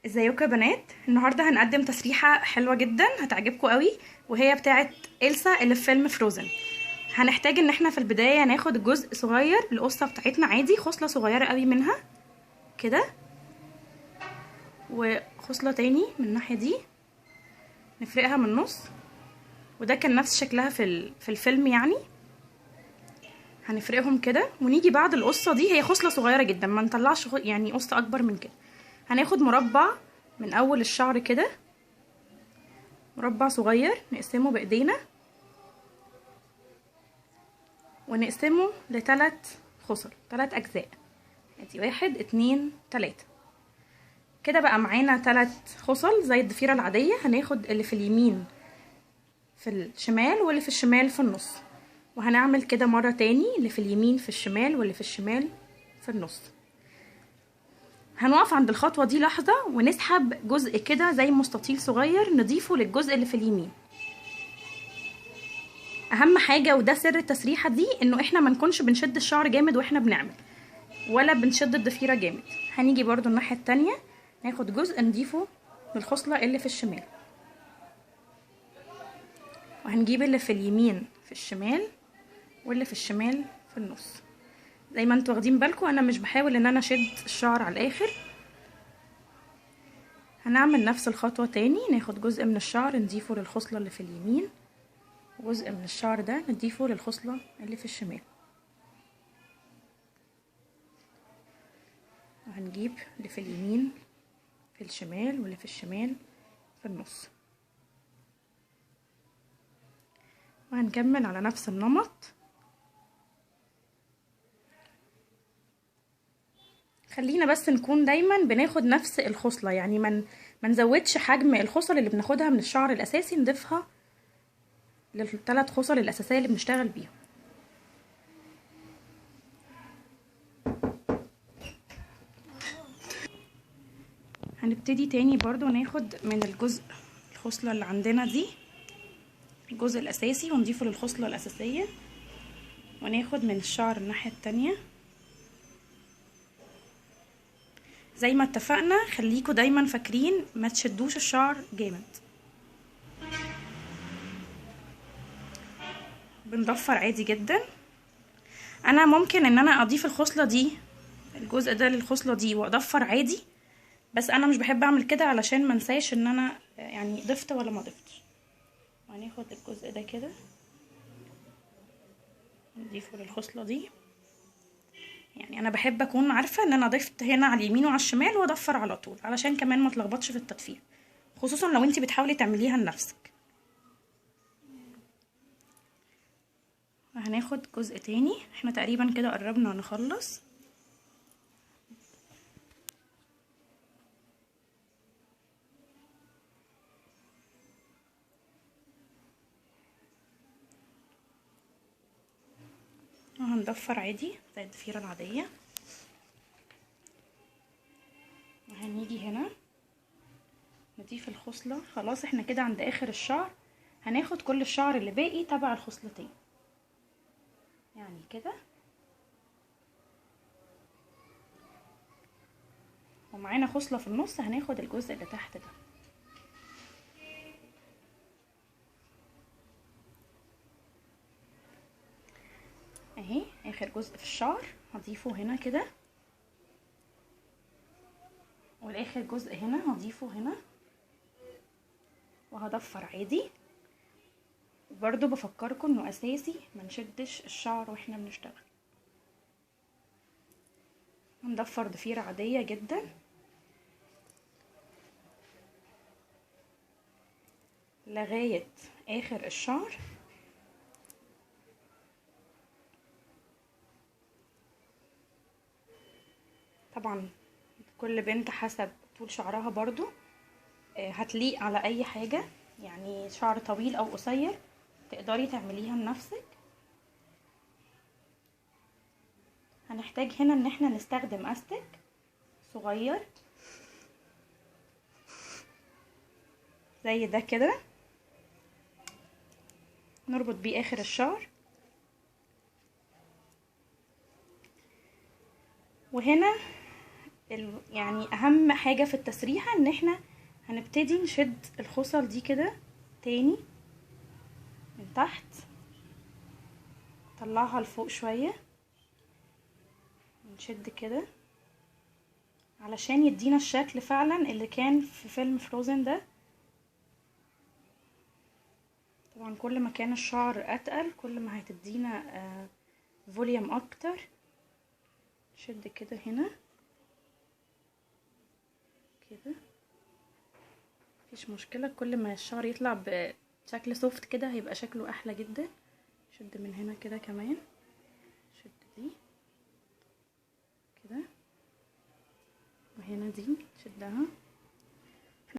ازيكم يا بنات؟ النهارده هنقدم تسريحه حلوه جدا هتعجبكم قوي، وهي بتاعه إلسا اللي في فيلم فروزن. هنحتاج ان احنا في البدايه ناخد جزء صغير القصه بتاعتنا، عادي خصله صغيره قوي منها كده، وخصله تاني من الناحيه دي نفرقها من النص، وده كان نفس شكلها في الفيلم يعني. هنفرقهم كده ونيجي بعد القصه دي، هي خصله صغيره جدا ما نطلعش يعني قصه اكبر من كده. هناخد مربع من اول الشعر كده، مربع صغير نقسمه بايدينا ونقسمه لثلاث خصل، 3 اجزاء. ادي 1 2 3 كده بقى معانا 3 خصل زي الضفيرة العادية. هناخد اللي في اليمين في الشمال واللي في الشمال في النص، وهنعمل كده مرة تاني، اللي في اليمين في الشمال واللي في الشمال في النص. هنقف عند الخطوة دي لحظة ونسحب جزء كده زي مستطيل صغير نضيفه للجزء اللي في اليمين. اهم حاجة وده سر التسريحة دي، انه احنا ما نكونش بنشد الشعر جامد واحنا بنعمل، ولا بنشد الضفيرة جامد. هنيجي برضو الناحية التانية ناخد جزء نضيفه للخصلة اللي في الشمال، وهنجيب اللي في اليمين في الشمال واللي في الشمال في النص. زي ما انتوا واخدين بالكم انا مش بحاول ان انا اشد الشعر على الاخر. هنعمل نفس الخطوة تاني، ناخد جزء من الشعر نضيفه للخصلة اللي في اليمين، وجزء من الشعر ده نضيفه للخصلة اللي في الشمال، وهنجيب اللي في اليمين في الشمال واللي في الشمال في النص، وهنكمل على نفس النمط. خلينا بس نكون دايما بناخد نفس الخصلة، يعني ما نزودش حجم الخصل اللي بناخدها من الشعر الاساسي نضيفها لل3 خصل الاساسية اللي بنشتغل بيهم. هنبتدي تاني برضو ناخد من الخصلة اللي عندنا دي الجزء الاساسي ونضيفه للخصلة الاساسية، وناخد من الشعر الناحية التانية. زي ما اتفقنا خليكوا دايما فاكرين ما تشدوش الشعر جامد. بنضفر عادي جدا. انا ممكن ان انا اضيف الخصلة دي، الجزء ده للخصلة دي، واضفر عادي، بس انا مش بحب اعمل كده علشان منساش ان انا يعني ضفت ولا ما ضفتش. وهناخد الجزء ده كده نضيفه للخصلة دي. يعني انا بحب اكون عارفة ان انا ضفت هنا على اليمين وعلى الشمال واضفر على طول، علشان كمان ما تلخبطش في التدفير، خصوصا لو انتي بتحاولي تعمليها لنفسك. هناخد جزء تاني، احنا تقريبا كده قربنا نخلص. وهنضفر عادي زي الضفيرة العادية. وهنيجي هنا نضيف الخصلة. خلاص احنا كده عند اخر الشعر، هناخد كل الشعر اللي باقي تبع الخصلتين يعني كده، ومعانا خصلة في النص هناخد الجزء اللي تحت ده اهي. اخر جزء في الشعر هضيفه هنا كده، والاخر جزء هنا هضيفه هنا، وهضفر عادي. برضو بفكركم انه اساسي ما نشدش الشعر واحنا بنشتغل. هنضفر ضفيرة عادية جدا لغاية اخر الشعر. طبعا كل بنت حسب طول شعرها برضو هتليق على اي حاجة، يعني شعر طويل او قصير تقدري تعمليها لنفسك. هنحتاج هنا ان احنا نستخدم استك صغير زي ده كده، نربط بيه اخر الشعر. وهنا يعني اهم حاجة في التسريحة ان احنا هنبتدي نشد الخصل دي كده تاني من تحت، نطلعها لفوق شوية، نشد كده علشان يدينا الشكل فعلا اللي كان في فيلم فروزن ده. طبعا كل ما كان الشعر اتقل كل ما هتدينا فوليوم اكتر. شد كده هنا كده، مفيش مشكلة، كل ما الشعر يطلع بشكل سوفت كده هيبقى شكله احلى جدا. شد من هنا كده كمان، شد دي كده، وهنا دي شدها